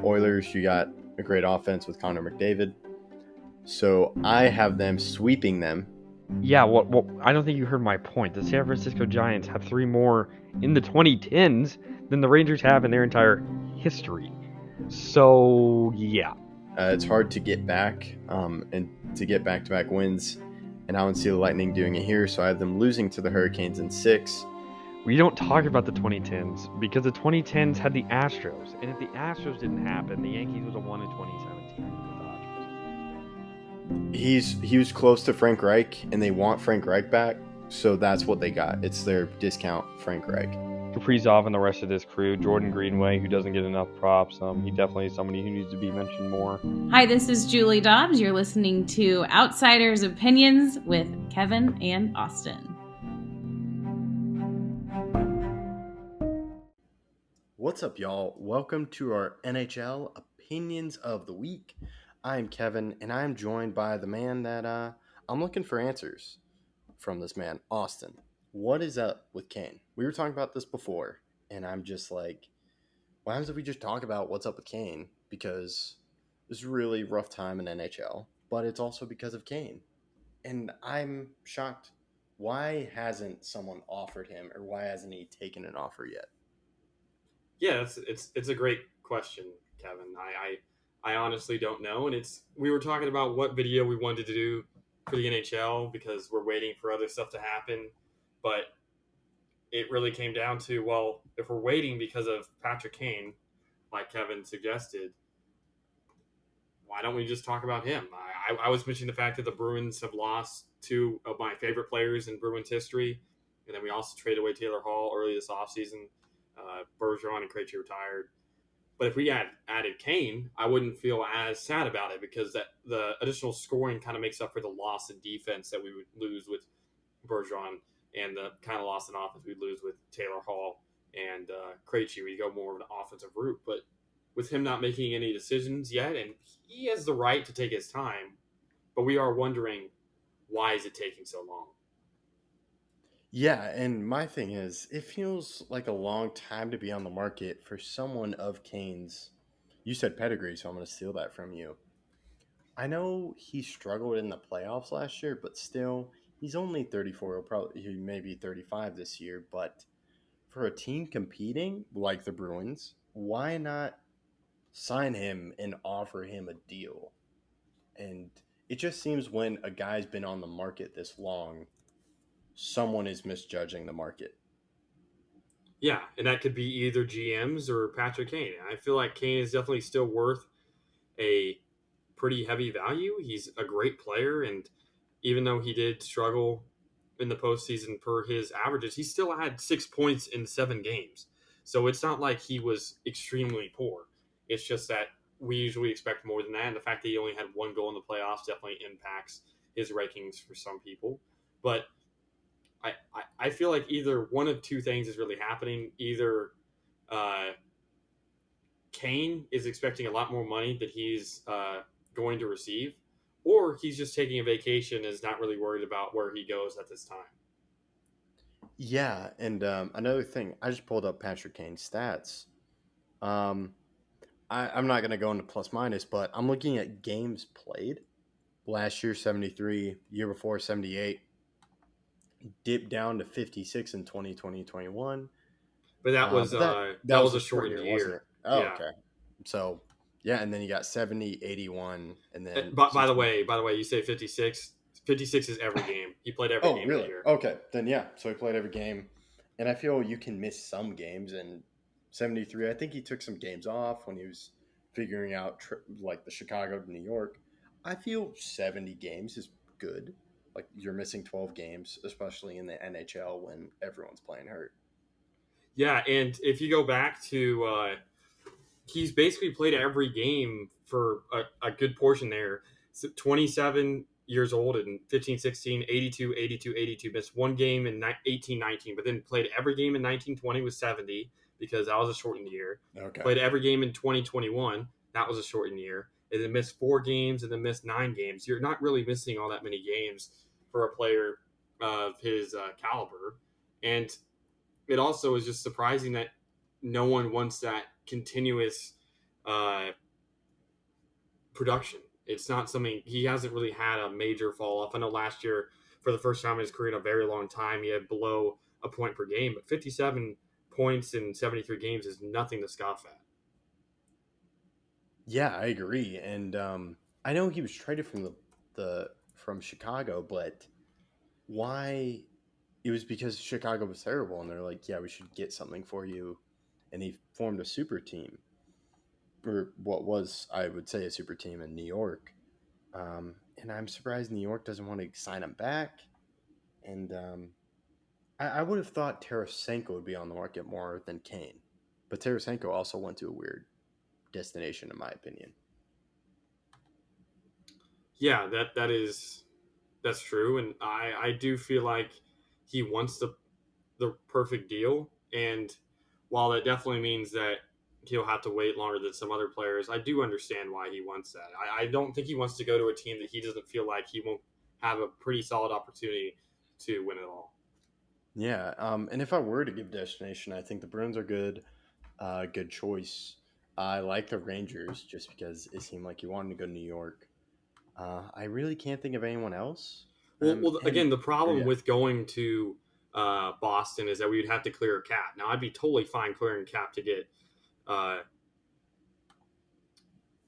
Oilers, you got a great offense with Connor McDavid. So I have them sweeping them. Yeah, well, I don't think you heard my point. The San Francisco Giants have 3 more in the 2010s than the Rangers have in their entire history. So, yeah. It's hard to get back and to get back-to-back wins. And I don't see the Lightning doing it here, so I have them losing to the Hurricanes in 6. We don't talk about the 2010s because the 2010s had the Astros. And if the Astros didn't happen, the Yankees would have won in 2017 with the Dodgers. He was close to Frank Reich, and they want Frank Reich back, so that's what they got. It's their discount Frank Reich. Kaprizov and the rest of this crew, Jordan Greenway, who doesn't get enough props. He definitely is somebody who needs to be mentioned more. Hi, this is Julie Dobbs. You're listening to Outsiders Opinions with Kevin and Austin. What's up, y'all? Welcome to our NHL Opinions of the Week. I'm Kevin, and I'm joined by the man that I'm looking for answers from this man, Austin. What is up with Kane? We were talking about this before, and I'm just like, why happens if we just talk about what's up with Kane? Because it's a really rough time in NHL, but it's also because of Kane. And I'm shocked. Why hasn't someone offered him, or why hasn't he taken an offer yet? Yeah, it's a great question, Kevin. I honestly don't know, and we were talking about what video we wanted to do for the NHL because we're waiting for other stuff to happen, but it really came down to, well, if we're waiting because of Patrick Kane, like Kevin suggested, why don't we just talk about him? I was mentioning the fact that the Bruins have lost 2 of my favorite players in Bruins history, and then we also traded away Taylor Hall early this offseason. Bergeron and Krejci retired. But if we had added Kane, I wouldn't feel as sad about it because the additional scoring kind of makes up for the loss in defense that we would lose with Bergeron and the kind of loss in offense we'd lose with Taylor Hall and Krejci. We go more of an offensive route. But with him not making any decisions yet, and he has the right to take his time, but we are wondering, why is it taking so long? Yeah, and my thing is, it feels like a long time to be on the market for someone of Kane's. You said pedigree, so I'm going to steal that from you. I know he struggled in the playoffs last year, but still, he's only 34. He may be 35 this year, but for a team competing like the Bruins, why not sign him and offer him a deal? And it just seems when a guy's been on the market this long, someone is misjudging the market. Yeah, and that could be either GMs or Patrick Kane. I feel like Kane is definitely still worth a pretty heavy value. He's a great player, and even though he did struggle in the postseason per his averages, he still had 6 points in 7 games. So it's not like he was extremely poor. It's just that we usually expect more than that, and the fact that he only had 1 goal in the playoffs definitely impacts his rankings for some people. But I feel like either one of 2 things is really happening. Either Kane is expecting a lot more money that he's going to receive, or he's just taking a vacation and is not really worried about where he goes at this time. Yeah, and another thing, I just pulled up Patrick Kane's stats. I'm not going to go into plus minus, but I'm looking at games played. Last year, 73. Year before, 78. Dipped down to 56 in 2020-21. But that was a shortened year. Wasn't it? Oh, yeah. Okay. So, yeah, and then you got 70, 81, and then... By the way, you say 56. 56 is every game. He played every game really? that year. Okay, then yeah. So he played every game. And I feel you can miss some games. And 73, I think he took some games off when he was figuring out, like, the Chicago to New York. I feel 70 games is good. Like, you're missing 12 games, especially in the NHL when everyone's playing hurt. Yeah, and if you go back to he's basically played every game for a good portion there. So 27 years old in 15-16, 82, missed 1 game in 18-19, but then played every game in 19-20 with 70 because that was a shortened year. Okay. Played every game in 20-21, that was a shortened year. And then missed 4 games and then missed 9 games. You're not really missing all that many games for a player of his caliber. And it also is just surprising that no one wants that continuous production. It's not something he hasn't really had a major fall off. I know last year, for the first time in his career in a very long time, he had below a point per game, but 57 points in 73 games is nothing to scoff at. Yeah, I agree. And I know he was traded from the from Chicago, but why? It was because Chicago was terrible, and they're like, yeah, we should get something for you, and he formed a super team, or what was, I would say, a super team in New York. And I'm surprised New York doesn't want to sign him back. And I would have thought Tarasenko would be on the market more than Kane, but Tarasenko also went to a weird destination, in my opinion. Yeah, that's true, and I do feel like he wants the perfect deal, and while that definitely means that he'll have to wait longer than some other players, I do understand why he wants that. I don't think he wants to go to a team that he doesn't feel like he won't have a pretty solid opportunity to win it all. Yeah, and if I were to give destination, I think the Bruins are good. Good choice. I like the Rangers just because it seemed like you wanted to go to New York. I really can't think of anyone else. And Again, the oh, problem yeah, with going to Boston is that we would have to clear a cap. Now, I'd be totally fine clearing cap uh,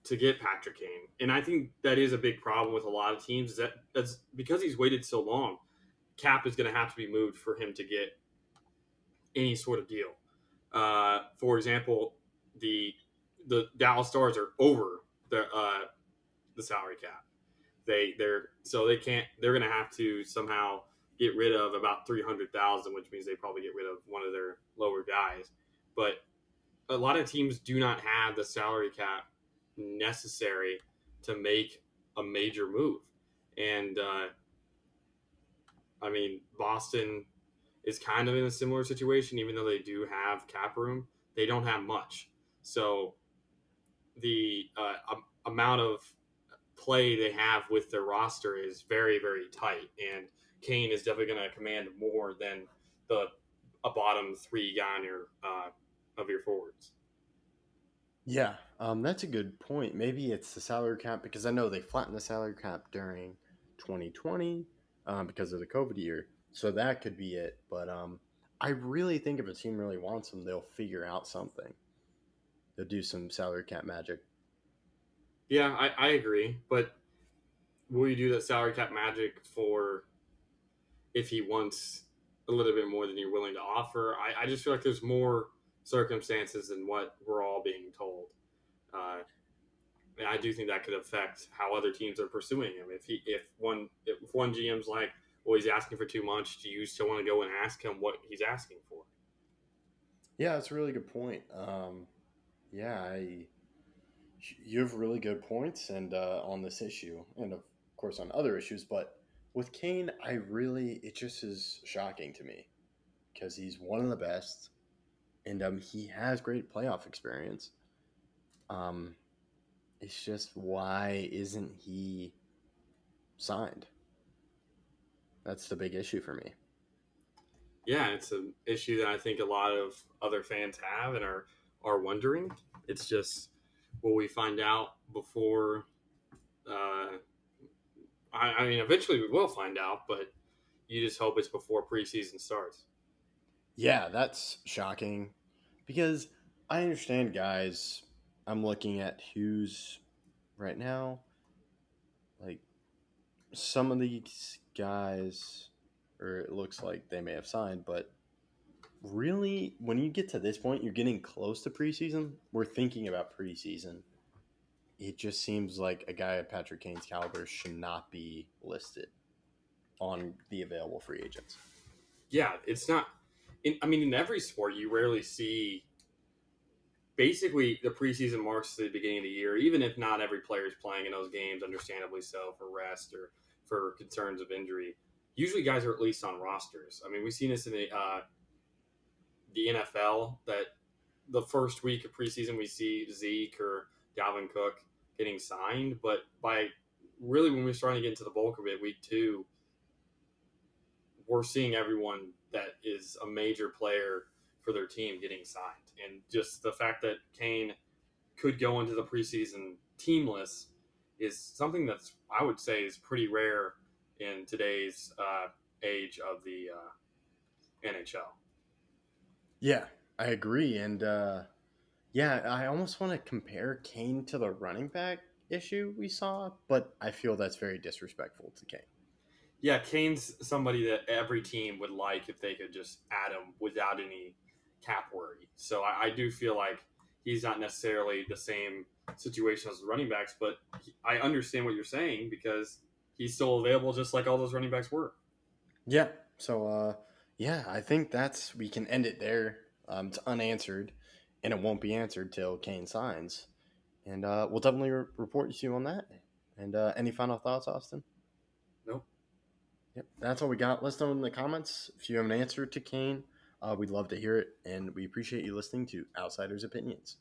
to get Patrick Kane, and I think that is a big problem with a lot of teams. That's because he's waited so long. Cap is going to have to be moved for him to get any sort of deal. For example, the the Dallas Stars are over the salary cap. They can't. They're going to have to somehow get rid of about 300,000, which means they probably get rid of one of their lower guys. But a lot of teams do not have the salary cap necessary to make a major move, and I mean Boston is kind of in a similar situation, even though they do have cap room, they don't have much. So the amount of play they have with their roster is very, very tight. And Kane is definitely going to command more than the a bottom three guy on of your forwards. yeah, that's a good point. Maybe it's the salary cap because I know they flattened the salary cap during 2020 because of the COVID year, so that could be it. But I really think if a team really wants them, they'll figure out something. They'll do some salary cap magic. Yeah, I agree. But will you do that salary cap magic for if he wants a little bit more than you're willing to offer? I just feel like there's more circumstances than what we're all being told. Uh, and I do think that could affect how other teams are pursuing him. If one GM's like, well, he's asking for too much, do you still want to go and ask him what he's asking for? Yeah, that's a really good point. Yeah, you have really good points and on this issue, and of course on other issues. But with Kane, it just is shocking to me because he's one of the best, and he has great playoff experience. Um, it's just why isn't he signed? That's the big issue for me. Yeah, it's an issue that I think a lot of other fans have and are wondering. It's just, will we find out before? Uh, I mean, eventually we will find out, but you just hope it's before preseason starts. Yeah, that's shocking because I understand, guys. I'm looking at who's right now. Like some of these guys, or it looks like they may have signed, but really, when you get to this point, you're getting close to preseason. We're thinking about preseason. It just seems like a guy of Patrick Kane's caliber should not be listed on the available free agents. Yeah, it's not. I mean, in every sport, you rarely see. Basically, the preseason marks the beginning of the year, even if not every player is playing in those games, understandably so, for rest or for concerns of injury. Usually, guys are at least on rosters. I mean, we've seen this in the NFL that the first week of preseason we see Zeke or Dalvin Cook getting signed, but by really when we're starting to get into the bulk of it, week two, we're seeing everyone that is a major player for their team getting signed. And just the fact that Kane could go into the preseason teamless is something that's, I would say, is pretty rare in today's age of the NHL. Yeah, I agree. And yeah, I almost want to compare Kane to the running back issue we saw, but I feel that's very disrespectful to Kane. Yeah, Kane's somebody that every team would like if they could just add him without any cap worry. So I do feel like he's not necessarily the same situation as the running backs, but I understand what you're saying because he's still available just like all those running backs were. Yeah. So yeah, I think we can end it there. It's unanswered, and it won't be answered till Kane signs. And we'll definitely report to you on that. And any final thoughts, Austin? Nope. Yep, that's all we got. Let us know in the comments if you have an answer to Kane. We'd love to hear it, and we appreciate you listening to Outsiders' Opinions.